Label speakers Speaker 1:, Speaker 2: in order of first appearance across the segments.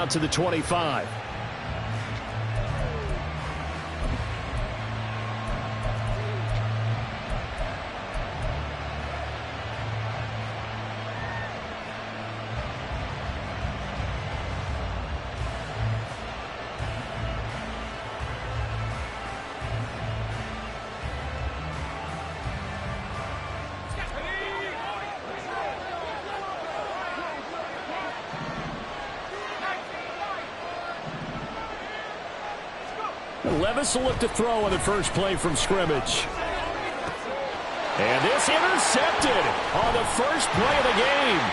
Speaker 1: out to the 25. Levis will look to throw on the first play from scrimmage. And this intercepted on the first play of the game.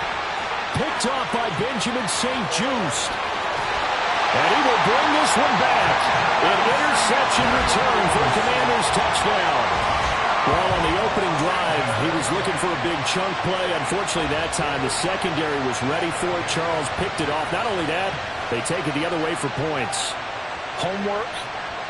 Speaker 1: Picked off by Benjamin St-Juste. And he will bring this one back. An interception return for a Commanders touchdown. Well, on the opening drive, he was looking for a big chunk play. Unfortunately, that time, the secondary was ready for it. Charles picked it off. Not only that, they take it the other way for points.
Speaker 2: Homework,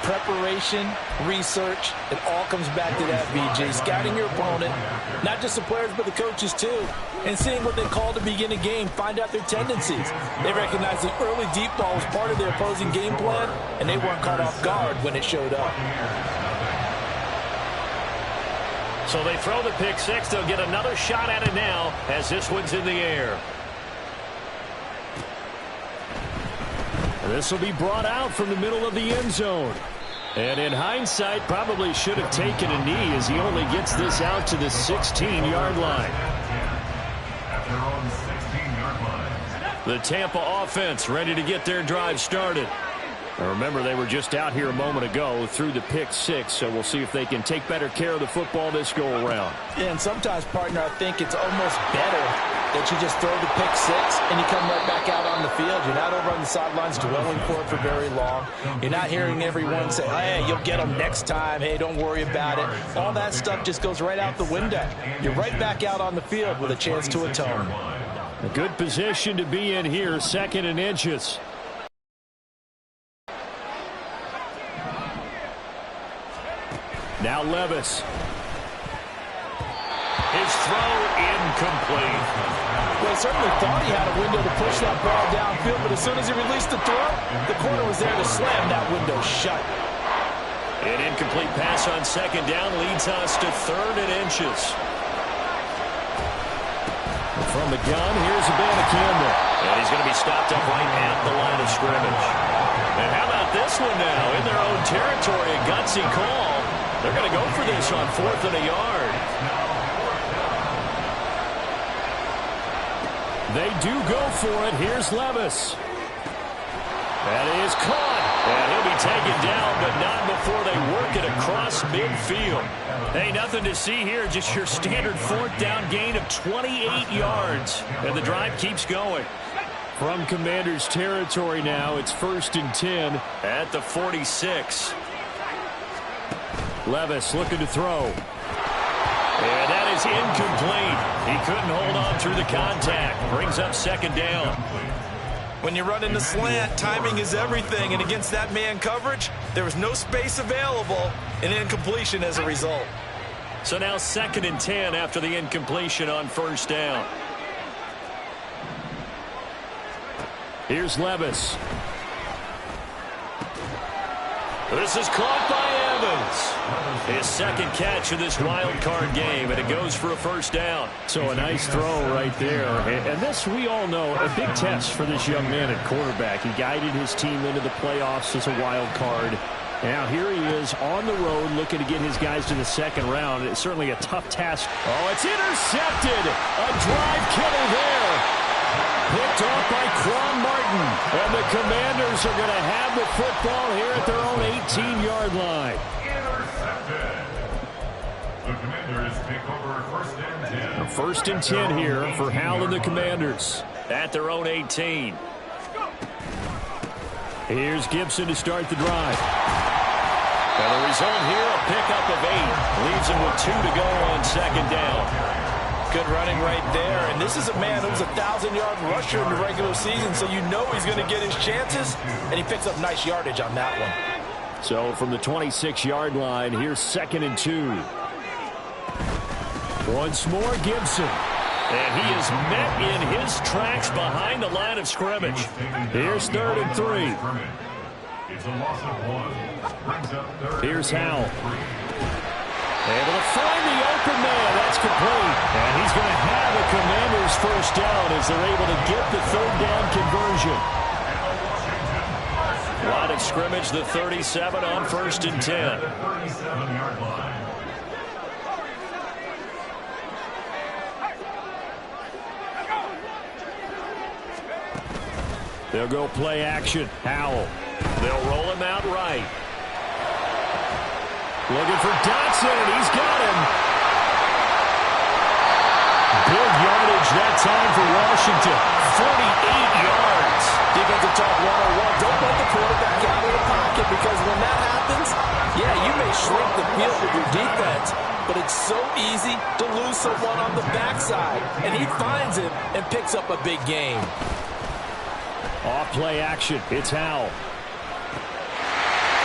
Speaker 2: preparation, research, it all comes back to that, BJ. Scouting your opponent, not just the players, but the coaches too, and seeing what they call to begin a game, find out their tendencies. They recognize the early deep ball was part of their opposing game plan, and they weren't caught off guard when it showed up.
Speaker 1: So they throw the pick six. They'll get another shot at it now as this one's in the air. This will be brought out from the middle of the end zone. And in hindsight, probably should have taken a knee as he only gets this out to the 16-yard line. The Tampa offense ready to get their drive started. Now remember, they were just out here a moment ago through the pick six, so we'll see if they can take better care of the football this go-around.
Speaker 2: Yeah, and sometimes, partner, I think it's almost better that you just throw the pick six and you come right back out on the field. You're not over on the sidelines dwelling for it for very long. You're not hearing everyone say, hey, you'll get them next time. Hey, don't worry about it. All that stuff just goes right out the window. You're right back out on the field with a chance to atone.
Speaker 1: A good position to be in here, 2nd and inches. Now Levis. His throw incomplete.
Speaker 2: Well, he certainly thought he had a window to push that ball downfield, but as soon as he released the throw, the corner was there to slam that window shut.
Speaker 1: An incomplete pass on 2nd down leads us to 3rd and inches. From the gun, here's Abanikanda. And he's going to be stopped up right at the line of scrimmage. And how about this one now? In their own territory, a gutsy call. They're going to go for this on 4th and a yard. They do go for it. Here's Levis. That is caught. And he'll be taken down, but not before they work it across midfield. Hey, nothing to see here. Just your standard 4th down gain of 28 yards. And the drive keeps going. From Commanders territory now, it's 1st and 10 at the 46. Levis looking to throw. And that is incomplete. He couldn't hold on through the contact. Brings up 2nd down.
Speaker 2: When you're running the slant, timing is everything. And against that man coverage, there was no space available. An incompletion as a result.
Speaker 1: So now 2nd and 10 after the incompletion on 1st down. Here's Levis. This is caught by Evans. His 2nd catch of this wild card game, and it goes for a 1st down. So a nice throw right there. And this, we all know, a big test for this young man at quarterback. He guided his team into the playoffs as a wild card. Now here he is on the road looking to get his guys to the 2nd round. It's certainly a tough task. Oh, it's intercepted. A drive killer there. Picked off by Quan Martin. And the Commanders are going to have the football here at their own 18-yard line.
Speaker 3: Intercepted. The Commanders take over 1st and 10.
Speaker 1: 1st and 10 here for Hal and the Commanders at their own 18. Here's Gibson to start the drive. And the result here, a pickup of 8. Leaves him with 2 to go on 2nd down.
Speaker 2: Good running right there. And this is a man who's a 1,000-yard rusher in the regular season, so you know he's going to get his chances, and he picks up nice yardage on that one.
Speaker 1: So from the 26-yard line, here's 2nd and 2. Once more, Gibson. And he is met in his tracks behind the line of scrimmage. Here's 3rd and 3.
Speaker 3: It's a loss of 1.
Speaker 1: Here's Howell. Able to find the open man. That's complete. And he's going to have a Commanders first down as they're able to get the 3rd down conversion. Line of scrimmage, the 37 on 1st and 10.
Speaker 3: 37-yard line.
Speaker 1: They'll go play action. Howell. They'll roll him out right. Looking for Dotson, and he's got him. Big yardage that time for Washington. 48 yards.
Speaker 2: Defensive talk 101. Don't let the quarterback out of the pocket, because when that happens, yeah, you may shrink the field with your defense, but it's so easy to lose someone on the backside. And he finds him and picks up a big gain.
Speaker 1: Off play action. It's Howell.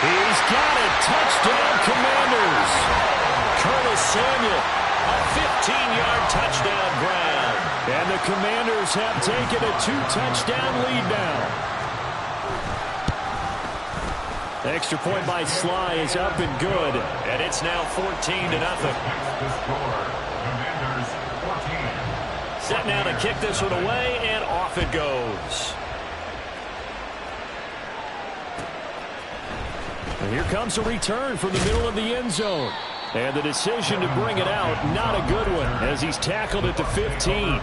Speaker 1: He's got it. Touchdown, Commanders. Curtis Samuel, a 15-yard touchdown grab. And the Commanders have taken a 2-touchdown lead now. Extra point by Sly is up and good. And it's now 14-0.
Speaker 3: Commanders 14.
Speaker 1: Set now to kick this one away, and off it goes. And here comes a return from the middle of the end zone. And the decision to bring it out, not a good one, as he's tackled at the 15.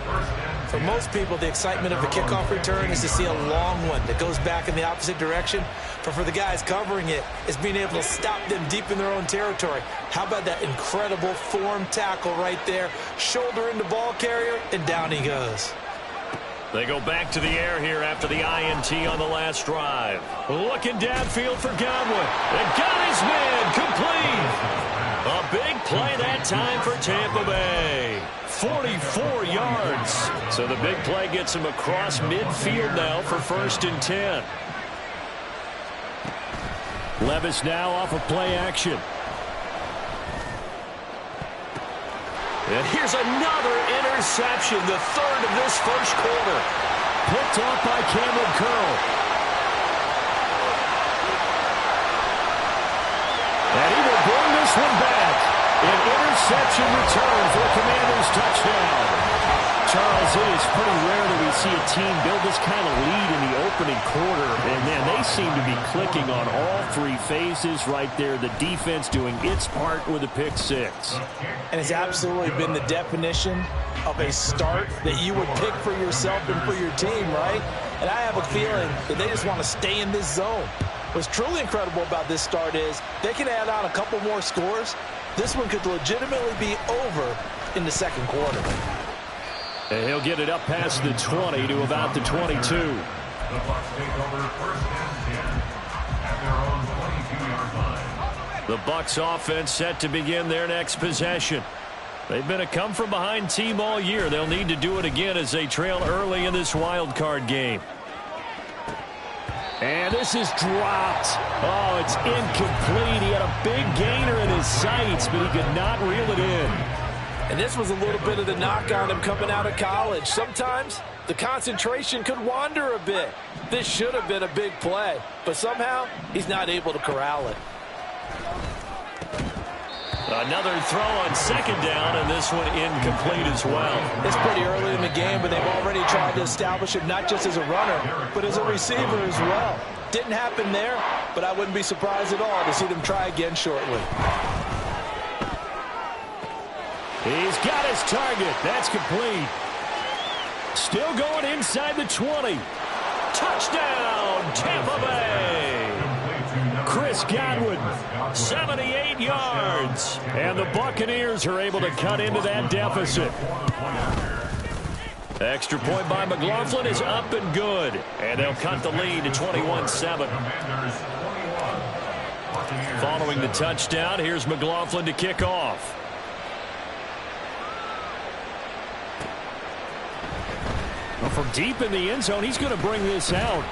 Speaker 2: For most people, the excitement of a kickoff return is to see a long one that goes back in the opposite direction. But for the guys covering it, it's being able to stop them deep in their own territory. How about that incredible form tackle right there? Shoulder into ball carrier, and down he goes.
Speaker 1: They go back to the air here after the INT on the last drive. Looking downfield for Godwin. And got his man complete. A big play that time for Tampa Bay. 44 yards. So the big play gets him across midfield now for 1st and 10. Levis now off of play action. And here's another interception, the 3rd of this first quarter. Picked off by Cameron Curl. And he will bring this one back. An interception return for the Commanders' touchdown. Charles, it is pretty rare that we see a team build this kind of lead in the opening quarter. And, man, they seem to be clicking on all 3 phases right there. The defense doing its part with a pick 6.
Speaker 2: And it's absolutely been the definition of a start that you would pick for yourself and for your team, right? And I have a feeling that they just want to stay in this zone. What's truly incredible about this start is they can add on a couple more scores. This one could legitimately be over in the second quarter.
Speaker 1: And he'll get it up past the 20 to about the 22.
Speaker 3: The Bucs take over 1st and 10 at their own 22-yard line.
Speaker 1: The Bucs offense set to begin their next possession. They've been a come-from-behind team all year. They'll need to do it again as they trail early in this wild card game. And this is dropped. Oh, it's incomplete. He had a big gainer in his sights, but he could not reel it in.
Speaker 2: And this was a little bit of the knock on him coming out of college. Sometimes the concentration could wander a bit. This should have been a big play, but somehow he's not able to corral it.
Speaker 1: Another throw on 2nd down, and this one incomplete as well.
Speaker 2: It's pretty early in the game, but they've already tried to establish him not just as a runner, but as a receiver as well. Didn't happen there, but I wouldn't be surprised at all to see them try again shortly.
Speaker 1: He's got his target. That's complete. Still going inside the 20. Touchdown, Tampa Bay. Chris Godwin, 78 yards. And the Buccaneers are able to cut into that deficit. Extra point by McLaughlin is up and good. And they'll cut the lead to 21-7. Following the touchdown, here's McLaughlin to kick off. Well, from deep in the end zone, he's going to bring this out.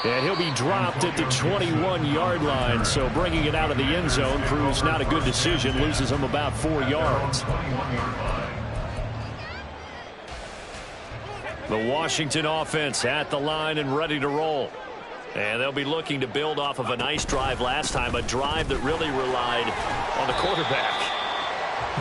Speaker 1: And he'll be dropped at the 21-yard line, so bringing it out of the end zone proves not a good decision, loses him about 4 yards. The Washington offense at the line and ready to roll. And they'll be looking to build off of a nice drive last time, a drive that really relied on the quarterback.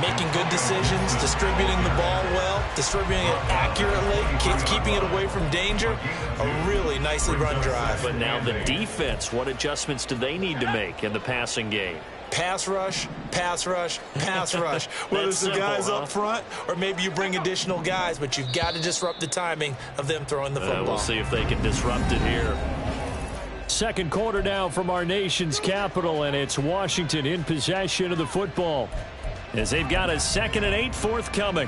Speaker 2: Making good decisions, distributing the ball well, distributing it accurately, keeping it away from danger. A really nicely run drive.
Speaker 1: But now the defense, what adjustments do they need to make in the passing game?
Speaker 2: Pass rush, pass rush, pass rush. Whether it's the guys up front or maybe you bring additional guys, but you've got to disrupt the timing of them throwing the football.
Speaker 1: We'll see if they can disrupt it here. Second quarter now from our nation's capital, and it's Washington in possession of the football as they've got a 2nd and 8 forthcoming.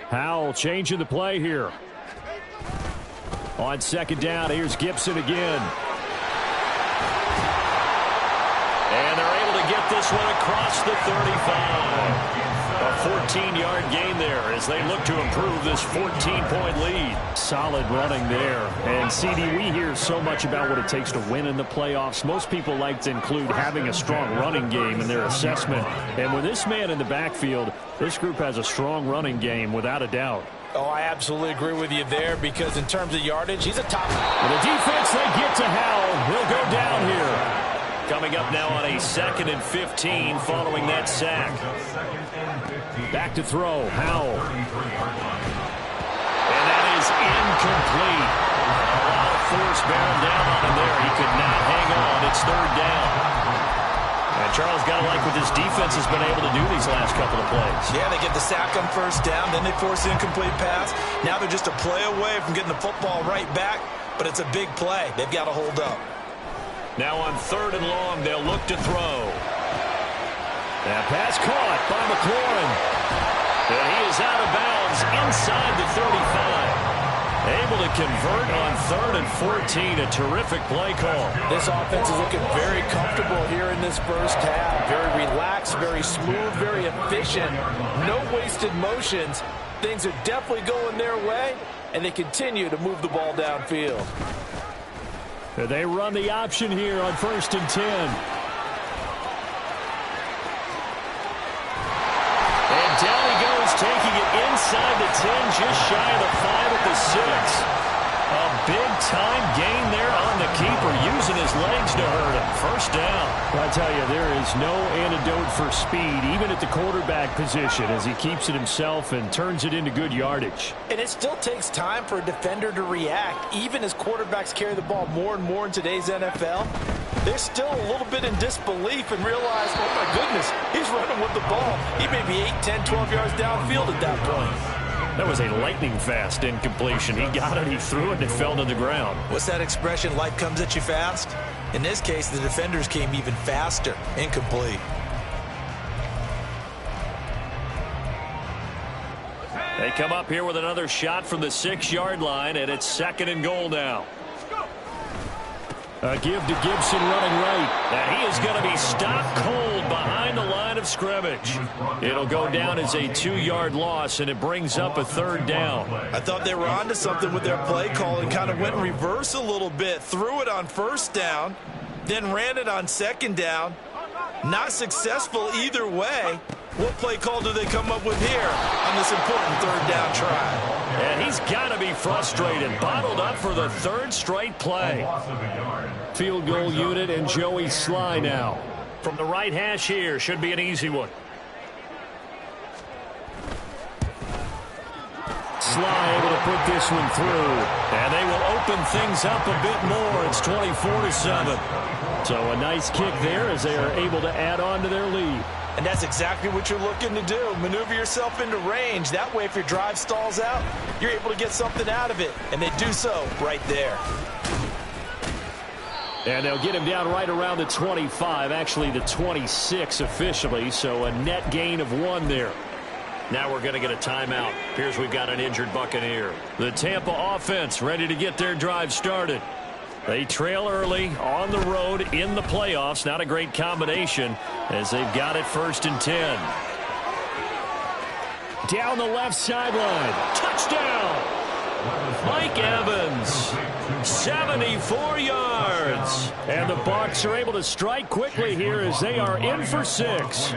Speaker 1: Howell changing the play here. On second down, here's Gibson again. And they're able to get this one across the 35. A 14-yard gain there as they look to improve this 14-point lead. Solid running there. And, CD, we hear so much about what it takes to win in the playoffs. Most people like to include having a strong running game in their assessment. And with this man in the backfield, this group has a strong running game without a doubt.
Speaker 2: Oh, I absolutely agree with you there because in terms of yardage, he's a top.
Speaker 1: With the defense, they get to Howell. He'll go down here. Coming up now on a 2nd and 15 following that sack. Back to throw, Howell. And that is incomplete. A lot of force bearing down on him there. He could not hang on. It's 3rd down. And Charles got to like what this defense has been able to do these last couple of plays.
Speaker 2: Yeah, they get the sack on 1st down, then they force the incomplete pass. Now they're just a play away from getting the football right back, but it's a big play. They've got to hold up.
Speaker 1: Now on 3rd and long, they'll look to throw. That pass caught by McLaurin. And he is out of bounds inside the 35. Able to convert on 3rd and 14. A terrific play call.
Speaker 2: This offense is looking very comfortable here in this first half. Very relaxed, very smooth, very efficient. No wasted motions. Things are definitely going their way, and they continue to move the ball downfield.
Speaker 1: They run the option here on 1st and 10. And down he goes, taking it inside the 10, just shy of the 5 at the 6. A big-time gain there on the keeper, using his legs to hurt him. 1st down. Well, I tell you, there is no antidote for speed, even at the quarterback position, as he keeps it himself and turns it into good yardage.
Speaker 2: And it still takes time for a defender to react. Even as quarterbacks carry the ball more and more in today's NFL, they're still a little bit in disbelief and realize, oh, my goodness, he's running with the ball. He may be 8, 10, 12 yards downfield at that point.
Speaker 1: That was a lightning-fast incompletion. He got it, he threw it, and it fell to the ground.
Speaker 2: What's that expression, life comes at you fast? In this case, the defenders came even faster. Incomplete.
Speaker 1: They come up here with another shot from the 6-yard line, and it's 2nd and goal now. A give to Gibson running right. And he is going to be stopped cold behind the line of scrimmage. It'll go down as a 2-yard loss, and it brings up a 3rd down.
Speaker 2: I thought they were onto something with their play call and kind of went in reverse a little bit. Threw it on 1st down, then ran it on 2nd down. Not successful either way. What play call do they come up with here on this important 3rd down try?
Speaker 1: And he's got to be frustrated. Bottled up for the 3rd straight play. Field goal unit and Joey Sly now. From the right hash here, should be an easy one. Sly able to put this one through. And they will open things up a bit more. It's 24-7. So a nice kick there as they are able to add on to their lead.
Speaker 2: And that's exactly what you're looking to do. Maneuver yourself into range. That way, if your drive stalls out, you're able to get something out of it. And they do so right there.
Speaker 1: And they'll get him down right around the 25, actually the 26 officially. So a net gain of 1 there. Now we're going to get a timeout. Appears we've got an injured Buccaneer. The Tampa offense ready to get their drive started. They trail early on the road in the playoffs. Not a great combination as they've got it 1st and 10. Down the left sideline. Touchdown. Mike Evans. 74 yards. And the Bucs are able to strike quickly here as they are in for 6.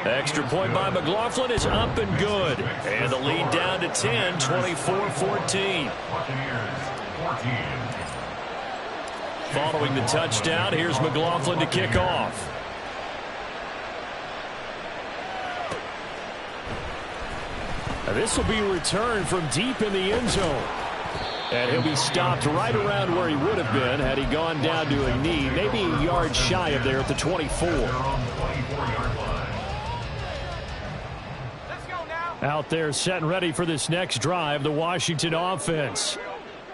Speaker 1: Extra point by McLaughlin is up and good. And the lead down to 10, 24-14. Following the touchdown, here's McLaughlin to kick off. This will be returned from deep in the end zone. And he'll be stopped right around where he would have been had he gone down to a knee, maybe a yard shy of there at the 24. Out there set and ready for this next drive, the Washington offense.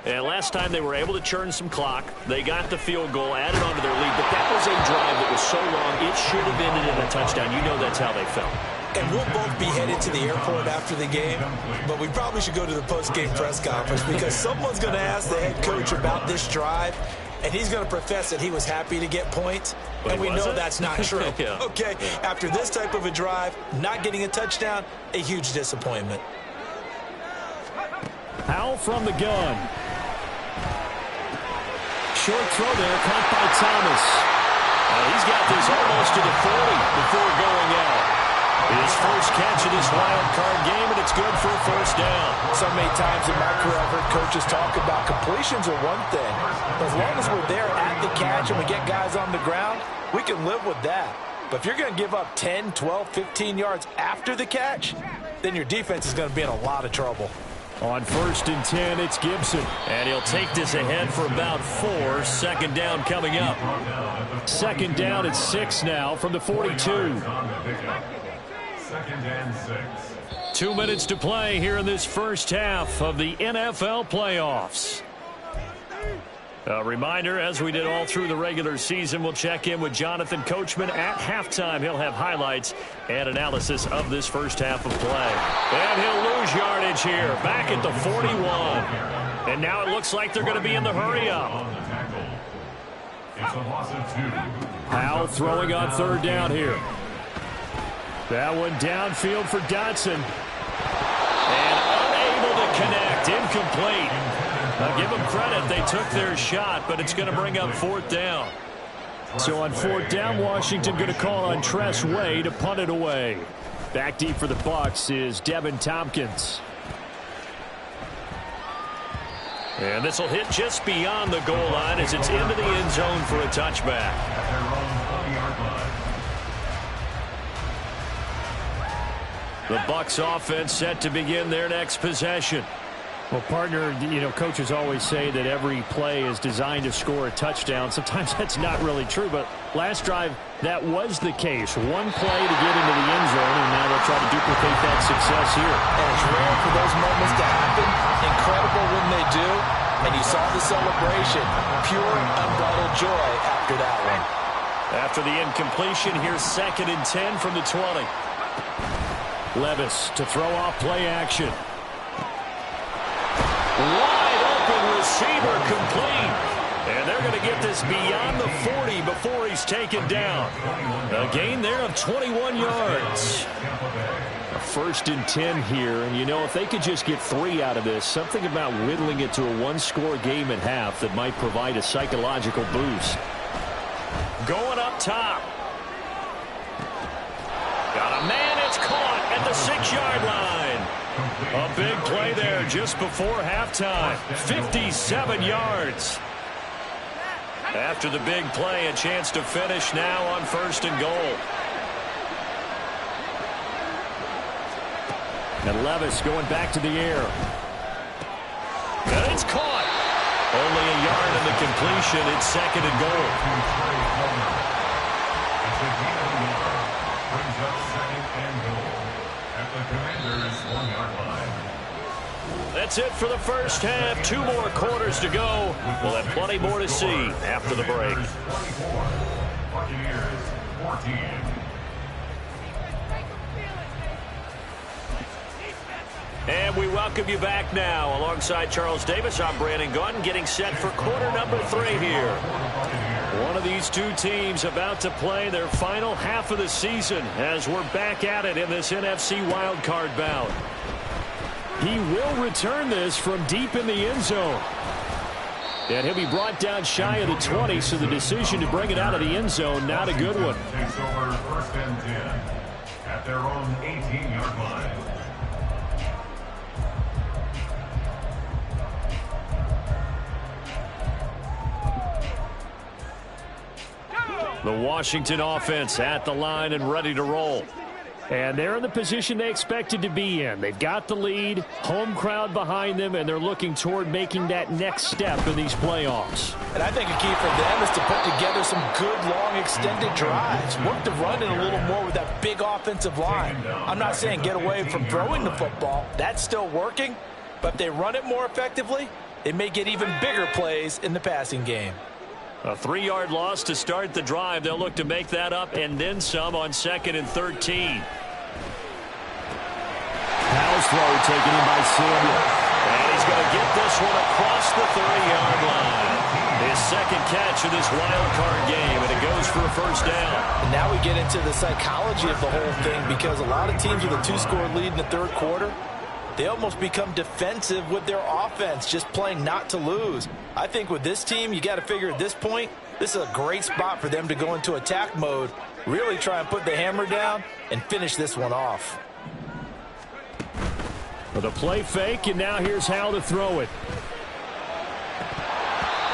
Speaker 1: And last time they were able to churn some clock. They got the field goal, added on to their lead, but that was a drive that was so long it should have ended in a touchdown. You know that's how they felt.
Speaker 2: And we'll both be headed to the airport after the game, but we probably should go to the post-game press conference because someone's going to ask the head coach about this drive, and he's going to profess that he was happy to get points, and we know that's not true.
Speaker 1: Yeah.
Speaker 2: Okay, after this type of a drive, not getting a touchdown, a huge disappointment.
Speaker 1: Powell from the gun. Short throw there, caught by Thomas. He's got this almost to the 40 before going out. His first catch of this wild card game, and it's good for a first down.
Speaker 2: So many times in my career, I've heard coaches talk about completions are one thing. But as long as we're there at the catch and we get guys on the ground, we can live with that. But if you're going to give up 10, 12, 15 yards after the catch, then your defense is going to be in a lot of trouble.
Speaker 1: On 1st and 10, it's Gibson. And he'll take this ahead for about 4. Second down coming up. Second down at 6 now from the 42.
Speaker 3: Second and 6.
Speaker 1: 2 minutes to play here in this first half of the NFL playoffs. A reminder, as we did all through the regular season, we'll check in with Jonathan Coachman at halftime. He'll have highlights and analysis of this first half of play. And he'll lose yardage here, back at the 41. And now it looks like they're going to be in the hurry-up.
Speaker 3: It's a loss of 2.
Speaker 1: Powell throwing on 3rd down here. That one downfield for Dotson. And unable to connect. Incomplete. I'll give them credit. They took their shot, but it's going to bring up 4th down. So on 4th down, Washington going to call on Tress Way to punt it away. Back deep for the Bucs is Devin Tompkins. And this will hit just beyond the goal line as it's into the end zone for a touchback. The Bucs offense set to begin their next possession. Well, partner, you know, coaches always say that every play is designed to score a touchdown. Sometimes that's not really true, but last drive, that was the case. One play to get into the end zone, and now they'll try to duplicate that success here.
Speaker 2: And it's rare for those moments to happen. Incredible when they do. And you saw the celebration. Pure, unbridled joy after that one.
Speaker 1: After the incompletion, here's 2nd and 10 from the 20. Levis to throw off play action. Wide open receiver complete. And they're going to get this beyond the 40 before he's taken down. A gain there of 21 yards. A 1st and 10 here. And, you know, if they could just get 3 out of this, something about whittling it to a one-score game at half that might provide a psychological boost. Going up top. Got a man. It's caught at the 6-yard line. A big play there just before halftime. 57 yards. After the big play, a chance to finish now on 1st and goal. And Levis going back to the air. And it's caught. Only a yard in the completion. It's 2nd and goal.
Speaker 3: Brings up 2nd and goal at the Commanders' 1-yard line.
Speaker 1: That's it for the first half. 2 more quarters to go. We'll have plenty more to see after the break.
Speaker 3: 24, Buccaneers 14.
Speaker 1: And we welcome you back now. Alongside Charles Davis, I'm Brandon Gunn, getting set for quarter number 3 here. One of these two teams about to play their final half of the season as we're back at it in this NFC wildcard bout. He will return this from deep in the end zone. And he'll be brought down shy of the 20, so the decision to bring it out of the end zone, not a good one.
Speaker 3: Takes over 1st and 10. their own 18-yard line.
Speaker 1: The Washington offense at the line and ready to roll. And they're in the position they expected to be in. They've got the lead, home crowd behind them, and they're looking toward making that next step in these playoffs.
Speaker 2: And I think a key for them is to put together some good, long, extended drives. Work the run in a little more with that big offensive line. I'm not saying get away from throwing the football. That's still working. But if they run it more effectively, they may get even bigger plays in the passing game.
Speaker 1: A 3-yard loss to start the drive. They'll look to make that up and then some on 2nd and 13.
Speaker 4: Powell's throw taken in by Samuel.
Speaker 1: And he's going to get this one across the 30-yard line. His second catch of this wild card game, and it goes for a first down.
Speaker 2: And now we get into the psychology of the whole thing, because a lot of teams with a 2-score lead in the third quarter, they almost become defensive with their offense, just playing not to lose. I think with this team, you got to figure at this point, this is a great spot for them to go into attack mode, really try and put the hammer down and finish this one off.
Speaker 1: The play fake, and now here's how to throw it.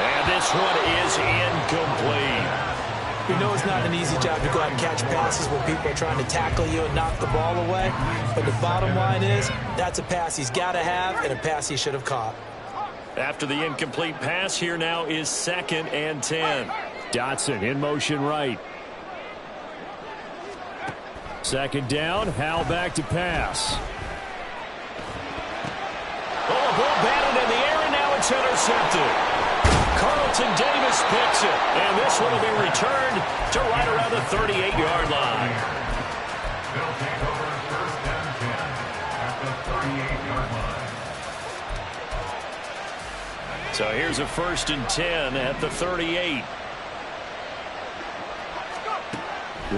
Speaker 1: And this one is incomplete.
Speaker 2: We know it's not an easy job to go out and catch passes when people are trying to tackle you and knock the ball away. But the bottom line is, that's a pass he's got to have and a pass he should have caught.
Speaker 1: After the incomplete pass, here now is 2nd and 10. Dotson in motion right. 2nd down, Howell back to pass. Oh, a ball batted in the air, and now it's intercepted. Carlton Davis picks it, and this one will be returned to right around the 38-yard line.
Speaker 3: They'll take over 1st and 10 at the 38-yard line.
Speaker 1: So here's a 1st and 10 at the 38.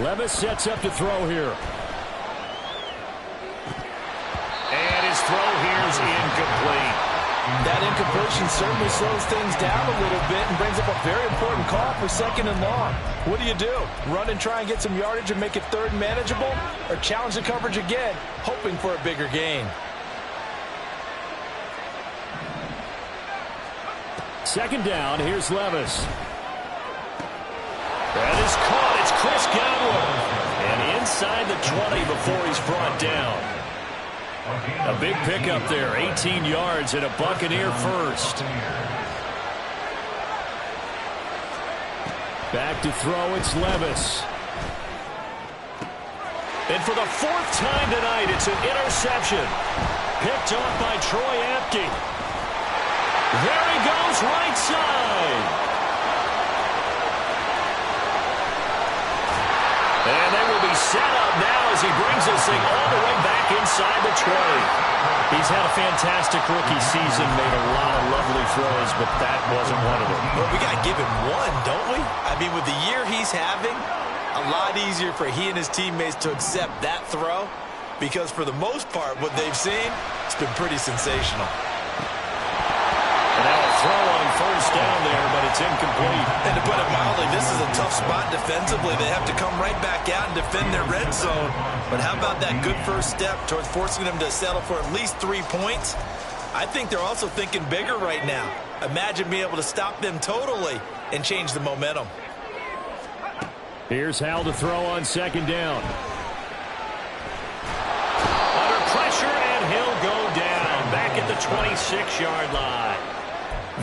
Speaker 1: Levis sets up to throw here. And his throw here is incomplete.
Speaker 2: That incompletion certainly slows things down a little bit and brings up a very important call for 2nd and long. What do? Run and try and get some yardage and make it 3rd and manageable, or challenge the coverage again, hoping for a bigger gain?
Speaker 1: 2nd down, here's Levis. That is caught, it's Chris Godwin. And inside the 20 before he's brought down. A big pickup there, 18 yards and a Buccaneer first. Back to throw, it's Levis. And for the 4th time tonight, it's an interception. Picked off by Troy Apke. There he goes, right side. And they will be set up now as he brings this thing all the way back inside the 20. He's had a fantastic rookie season, made a lot of lovely throws, but that wasn't one of them.
Speaker 2: Well, we got to give him one, don't we? I mean, with the year he's having, a lot easier for he and his teammates to accept that throw, because for the most part, what they've seen, it's been pretty sensational.
Speaker 1: And now a throw on 1st down there, but it's incomplete.
Speaker 2: And to put it mildly, this is a tough spot defensively. They have to come right back out and defend their red zone. But how about that good first step towards forcing them to settle for at least 3 points? I think they're also thinking bigger right now. Imagine being able to stop them totally and change the momentum.
Speaker 1: Here's Howell to throw on 2nd down. Under pressure, and he'll go down. Back at the 26-yard line.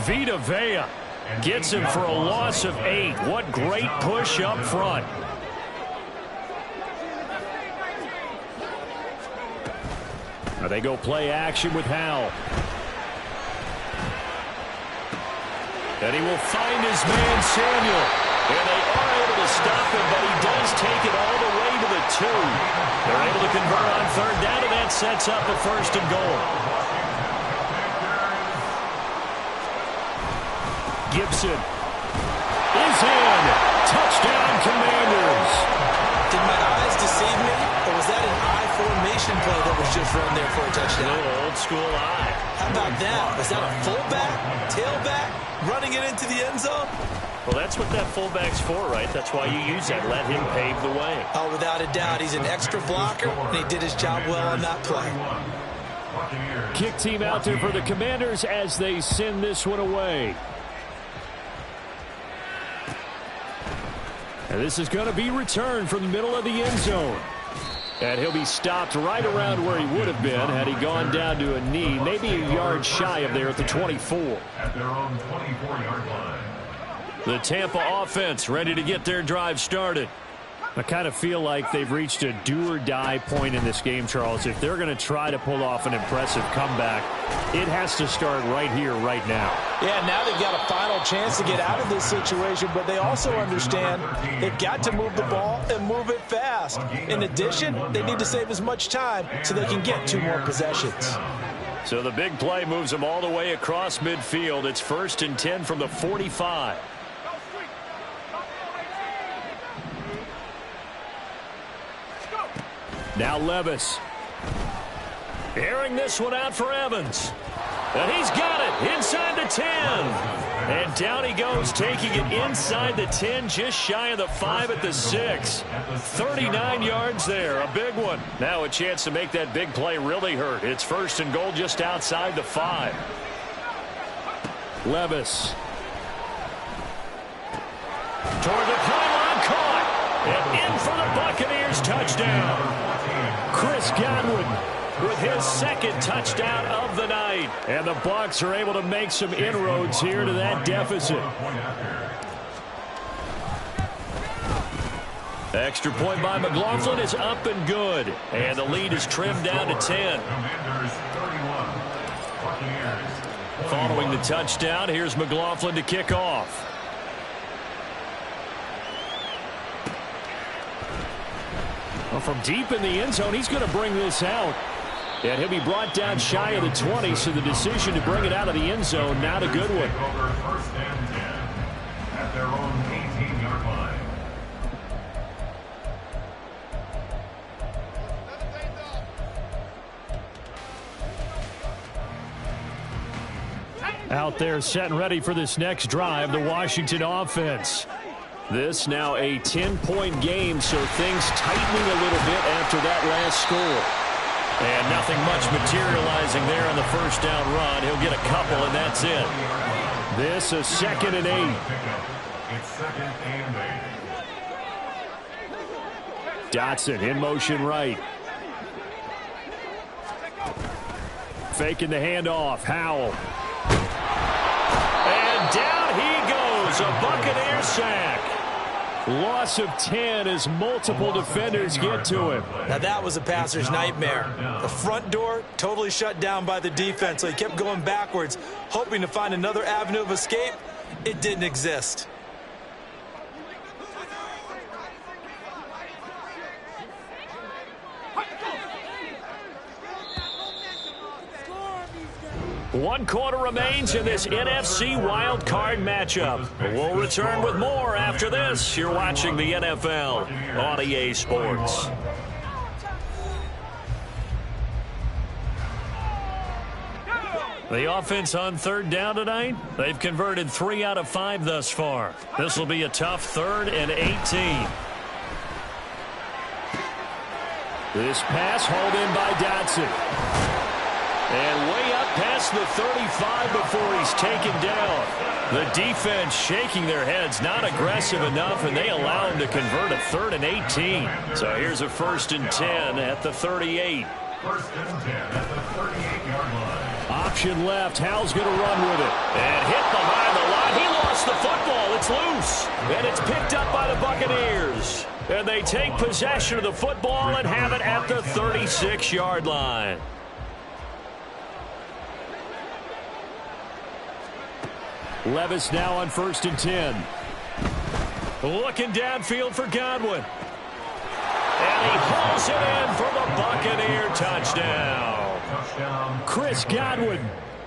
Speaker 1: Vita Vea gets him for a loss of 8. What great push up front. Now they go play action with Howell. And he will find his man Samuel. And they are able to stop him, but he does take it all the way to the 2. They're able to convert on 3rd down, and that sets up a 1st and goal. Gibson is in. Touchdown, Commanders.
Speaker 2: Did my eyes deceive me, or was that an I formation play that was just run there for a touchdown?
Speaker 1: A little old school eye.
Speaker 2: How about that? Was that a fullback, tailback, running it into the end zone?
Speaker 1: Well, that's what that fullback's for, right? That's why you use that. Let him pave the way.
Speaker 2: Oh, without a doubt. He's an extra blocker, and he did his job well on that play.
Speaker 1: Kick team out there for the Commanders as they send this one away. And this is going to be returned from the middle of the end zone. And he'll be stopped right around where he would have been had he gone down to a knee, maybe a yard shy of there at the 24.
Speaker 3: At their own 24-yard line.
Speaker 1: The Tampa offense ready to get their drive started. I kind of feel like they've reached a do-or-die point in this game, Charles. If they're going to try to pull off an impressive comeback, it has to start right here, right now.
Speaker 2: Yeah, now they've got a final chance to get out of this situation, but they also understand they've got to move the ball and move it fast. In addition, they need to save as much time so they can get 2 more possessions.
Speaker 1: So the big play moves them all the way across midfield. It's 1st and 10 from the 45. Now Levis. Airing this one out for Evans. And he's got it inside the 10. And down he goes, taking it inside the 10, just shy of the 5 at the 6. 39 yards there, a big one. Now a chance to make that big play really hurt. It's 1st and goal just outside the 5. Levis. Toward the pylon, caught. And in for the Buccaneers touchdown. Chris Godwin with his 2nd touchdown of the night. And the Bucs are able to make some inroads here to that deficit. Extra point by McLaughlin is up and good. And the lead is trimmed down to 10. Following the touchdown, here's McLaughlin to kick off. Well, from deep in the end zone, he's going to bring this out. And he'll be brought down shy of the 20, so the decision to bring it out of the end zone, not a good one.
Speaker 3: 1st and 10 at their own 18-yard line.
Speaker 1: Out there set and ready for this next drive, the Washington offense. This now a 10-point game, so things tightening a little bit after that last score. And nothing much materializing there on the 1st down run. He'll get a couple, and that's it. This a 2nd and 8.
Speaker 3: It's 2nd and 8.
Speaker 1: Dotson in motion right. Faking the handoff. Howell. And down he goes. A Buccaneer sack. Loss of 10 as multiple defenders get to him.
Speaker 2: Now that was a passer's nightmare. The front door totally shut down by the defense, so he kept going backwards, hoping to find another avenue of escape. It didn't exist.
Speaker 1: One quarter remains in this NFC wild card matchup. We'll return with more after this. You're watching the NFL on EA Sports. The offense on 3rd down tonight, they've converted 3 out of 5 thus far. This will be a tough 3rd and 18. This pass hauled in by Dotson. And way up past the 35 before he's taken down. The defense shaking their heads, not aggressive enough, and they allow him to convert a 3rd and 18. So here's a 1st and 10 at the 38.
Speaker 3: 1st and 10 at the 38-yard line.
Speaker 1: Option left. Howell's going to run with it. And hit behind the line. He lost the football. It's loose. And it's picked up by the Buccaneers. And they take possession of the football and have it at the 36-yard line. Levis now on 1st and 10. Looking downfield for Godwin. And he hauls it in for the Buccaneer touchdown. Chris Godwin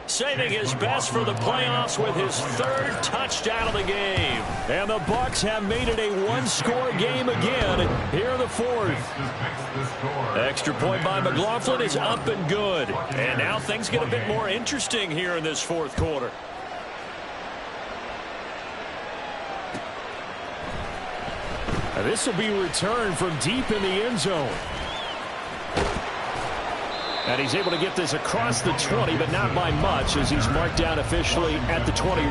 Speaker 1: saving his best for the playoffs with his 3rd touchdown of the game. And the Bucs have made it a 1-score game again here in the 4th. Extra point by McLaughlin is up and good. And now things get a bit more interesting here in this 4th quarter. This will be returned from deep in the end zone. And he's able to get this across the 20, but not by much, as he's marked down officially at the 21.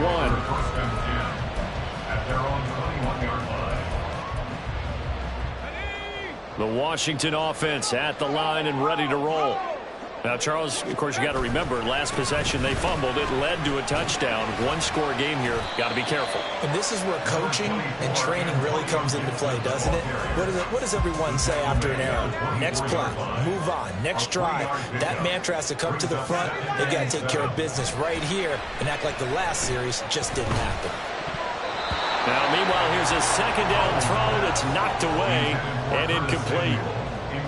Speaker 3: At their own 21-yard line.
Speaker 1: The Washington offense at the line and ready to roll. Now, Charles, of course, you got to remember, last possession they fumbled. It led to a touchdown. One-score game here. Got to be careful.
Speaker 2: And this is where coaching and training really comes into play, doesn't it? What does everyone say after an error? Next play, move on, next drive. That mantra has to come to the front. They got to take care of business right here and act like the last series just didn't happen.
Speaker 1: Now, meanwhile, here's a second down throw that's knocked away and incomplete.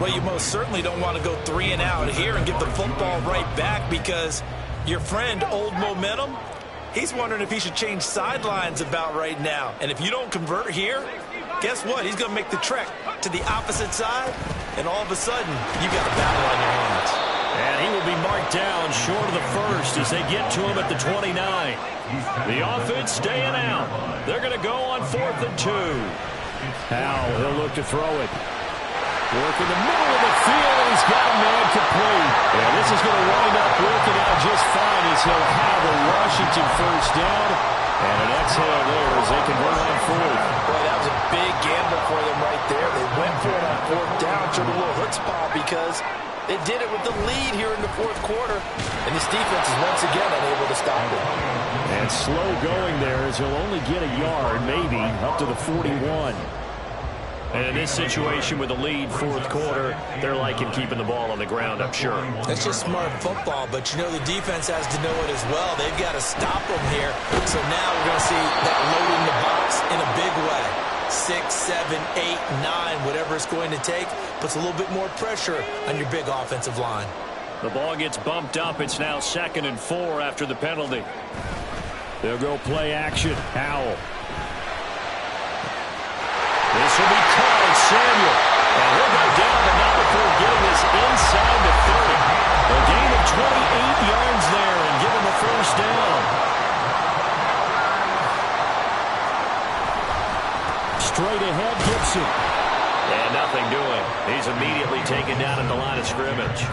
Speaker 2: Well, you most certainly don't want to go 3 and out here and give the football right back, because your friend, Old Momentum, he's wondering if he should change sidelines about right now. And if you don't convert here, guess what? He's going to make the trek to the opposite side, and all of a sudden, you got a battle on your hands.
Speaker 1: And he will be marked down short of the first as they get to him at the 29. The offense staying out. They're going to go on 4th and 2. Howell, he'll look to throw it. Work in the middle of the field, and he's got a man complete. Yeah, this is going to wind up working out just fine as he'll have a Washington first down. And an exhale there as they convert on 4th.
Speaker 2: Boy, that was a big gamble for them right there. They went for it on 4th down, showed a little chutzpah because they did it with the lead here in the 4th quarter. And this defense is once again unable to stop it.
Speaker 1: And slow going there as he'll only get a yard, maybe, up to the 41. And in this situation with the lead, 4th quarter, they're liking keeping the ball on the ground, I'm sure.
Speaker 2: That's just smart football, but you know the defense has to know it as well. They've got to stop them here. So now we're going to see that loading the box in a big way. 6, 7, 8, 9, whatever it's going to take, puts a little bit more pressure on your big offensive line.
Speaker 1: The ball gets bumped up. It's now 2nd and 4 after the penalty. They'll go play action. Howell. This will be called Samuel. And he'll go down, but not before getting this inside the 30. A gain of 28 yards there and give him a first down. Straight ahead, Gibson. And nothing doing. He's immediately taken down at the line of scrimmage.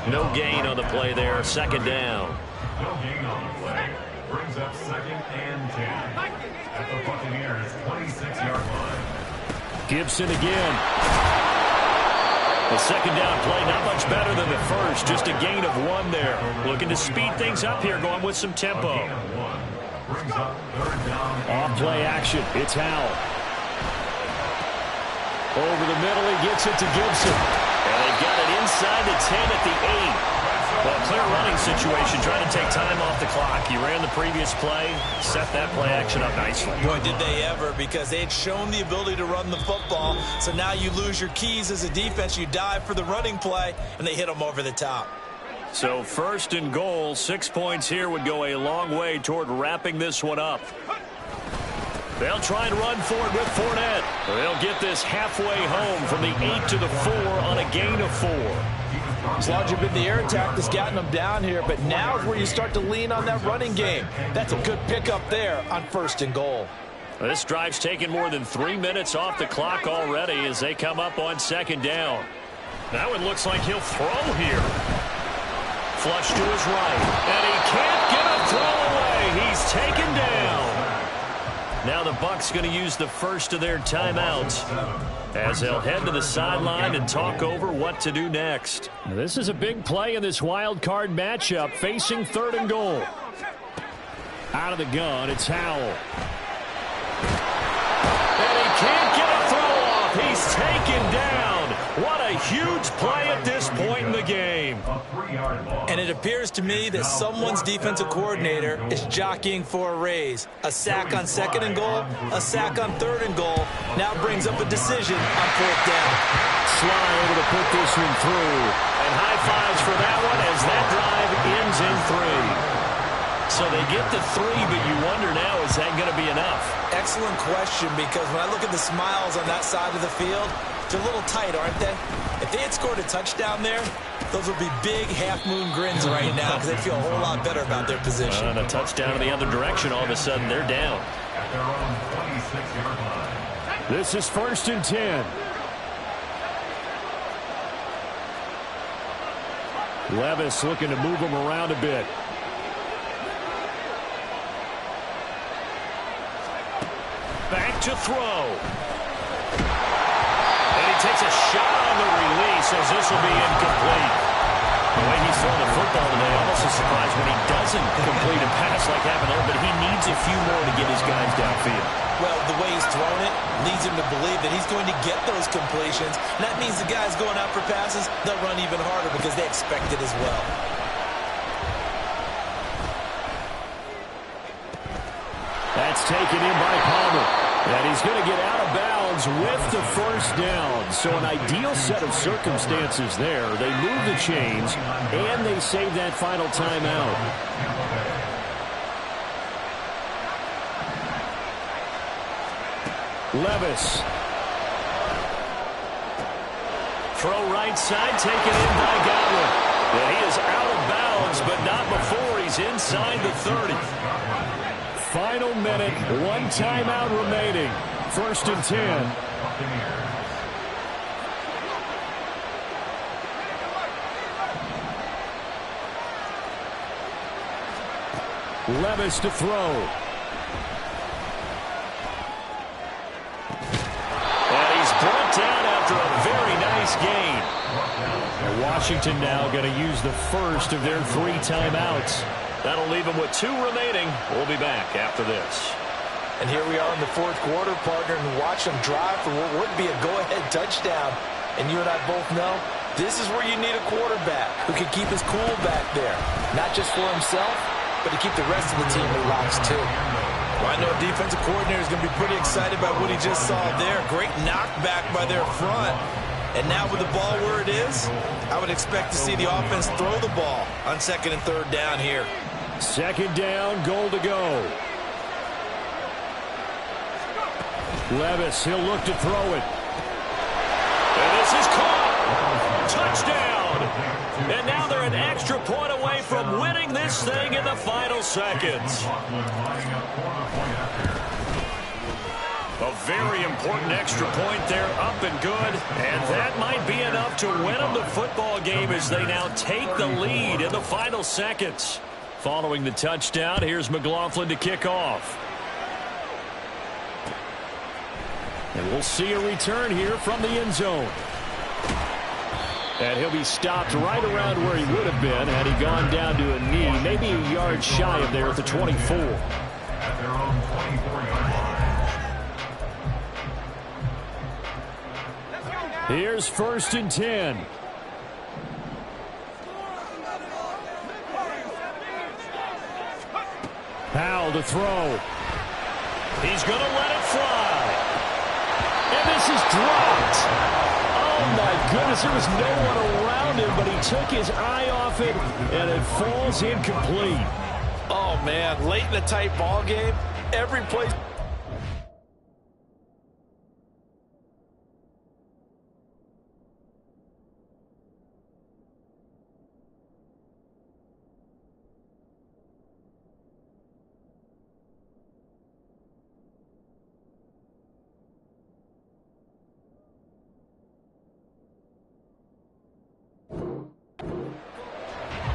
Speaker 1: No gain on the play there. 2nd down.
Speaker 3: No gain on the play. Brings up 2nd and 10. At the Buccaneers' 26-yard line.
Speaker 1: Gibson again. The 2nd down play, not much better than the first. Just a gain of 1 there. Looking to speed things up here, going with some tempo.
Speaker 3: Brings up 3rd down.
Speaker 1: Off play action. It's Howell. Over the middle, he gets it to Gibson. And they've got it inside the 10 at the 8. Well, clear running situation, trying to take time off the clock. He ran the previous play, set that play action up nicely.
Speaker 2: Boy, did they ever, because they had shown the ability to run the football. So now you lose your keys as a defense. You dive for the running play, and they hit them over the top.
Speaker 1: So 1st and goal, 6 points here would go a long way toward wrapping this one up. They'll try and run for it with Fournette. They'll get this halfway home from the 8 to the 4 on a gain of 4.
Speaker 2: It's largely been the air attack that's gotten them down here, but now is where you start to lean on that running game. That's a good pickup there on 1st and goal.
Speaker 1: This drive's taken more than 3 minutes off the clock already as they come up on 2nd down. Now it looks like he'll throw here. Flush to his right, and he can't get a throw away. He's taken down. Now the Bucs going to use the first of their timeouts as they'll head to the sideline and talk over what to do next. This is a big play in this wild card matchup, facing 3rd and goal. Out of the gun, it's Howell. And he can't get a throw off. He's taken down. What a huge play at this point in the game.
Speaker 2: And it appears to me that someone's defensive coordinator is jockeying for a raise. A sack on 2nd and goal, a sack on 3rd and goal. Now brings up a decision on 4th down.
Speaker 1: Sly able to put this one through. And high fives for that one as that drive ends in 3. So they get the 3, but you wonder now, is that going to be enough?
Speaker 2: Excellent question, because when I look at the smiles on that side of the field, they're a little tight, aren't they? If they had scored a touchdown there, those would be big half-moon grins right now because they'd feel a whole lot better about their position.
Speaker 1: And a touchdown in the other direction, all of a sudden they're down.
Speaker 3: At their own 26-yard line.
Speaker 1: This is 1st and 10. Levis looking to move him around a bit. Back to throw. And he takes a shot on the release as this will be incomplete. The way he's throwing the football today, almost a surprise when he doesn't complete a pass like happened there, but he needs a few more to get his guys downfield.
Speaker 2: Well, the way he's thrown it leads him to believe that he's going to get those completions. And that means the guys going out for passes, they'll run even harder because they expect it as well.
Speaker 1: That's taken in by Palmer. And he's going to get out of bounds with the first down. So an ideal set of circumstances there. They move the chains, and they save that final timeout. Levis. Throw right side, taken in by Godwin. And he is out of bounds, but not before he's inside the 30. Final minute, one timeout remaining. 1st and 10. Levis to throw. And he's brought down after a very nice gain. And Washington now going to use the first of their 3 timeouts. That'll leave them with 2 remaining. We'll be back after this.
Speaker 2: And here we are in the 4th quarter, partner, and watch them drive for what would be a go-ahead touchdown. And you and I both know this is where you need a quarterback who can keep his cool back there. Not just for himself, but to keep the rest of the team relaxed too. Well, I know a defensive coordinator is going to be pretty excited about what he just saw there. Great knockback by their front. And now with the ball where it is, I would expect to see the offense throw the ball on 2nd and 3rd down here.
Speaker 1: 2nd down, goal to go. Levis, he'll look to throw it. And this is caught. Touchdown. And now they're an extra point away from winning this thing in the final seconds. A very important extra point there, up and good. And that might be enough to win them the football game as they now take the lead in the final seconds. Following the touchdown, here's McLaughlin to kick off. And we'll see a return here from the end zone. And he'll be stopped right around where he would have been had he gone down to a knee, maybe a yard shy of there at the 24.
Speaker 3: At their own 24-yard line.
Speaker 1: Here's 1st and 10. Powell to throw. He's going to let it fly. And this is dropped. Oh, my goodness. There was no one around him, but he took his eye off it, and it falls incomplete.
Speaker 2: Oh, man. Late in a tight ball game, every play.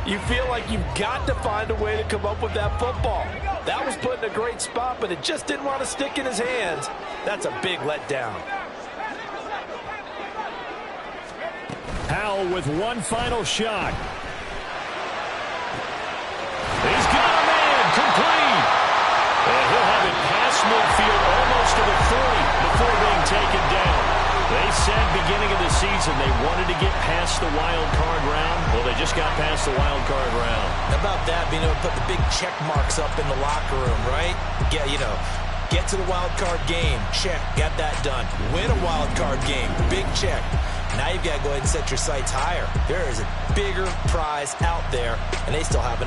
Speaker 2: You feel like you've got to find a way to come up with that football. That was put in a great spot, but it just didn't want to stick in his hands. That's a big letdown.
Speaker 1: Powell with one final shot. He's got a man, complete. And he'll have it past midfield almost to the 40 before being taken down. They said beginning of the season they wanted to get past the wild card round. Well, they just got past the wild card round.
Speaker 2: How about that, being able to put the big check marks up in the locker room, right? Get to the wild card game. Check, got that done. Win a wild card game. Big check. Now you've got to go ahead and set your sights higher. There is a bigger prize out there, and they still have an opportunity.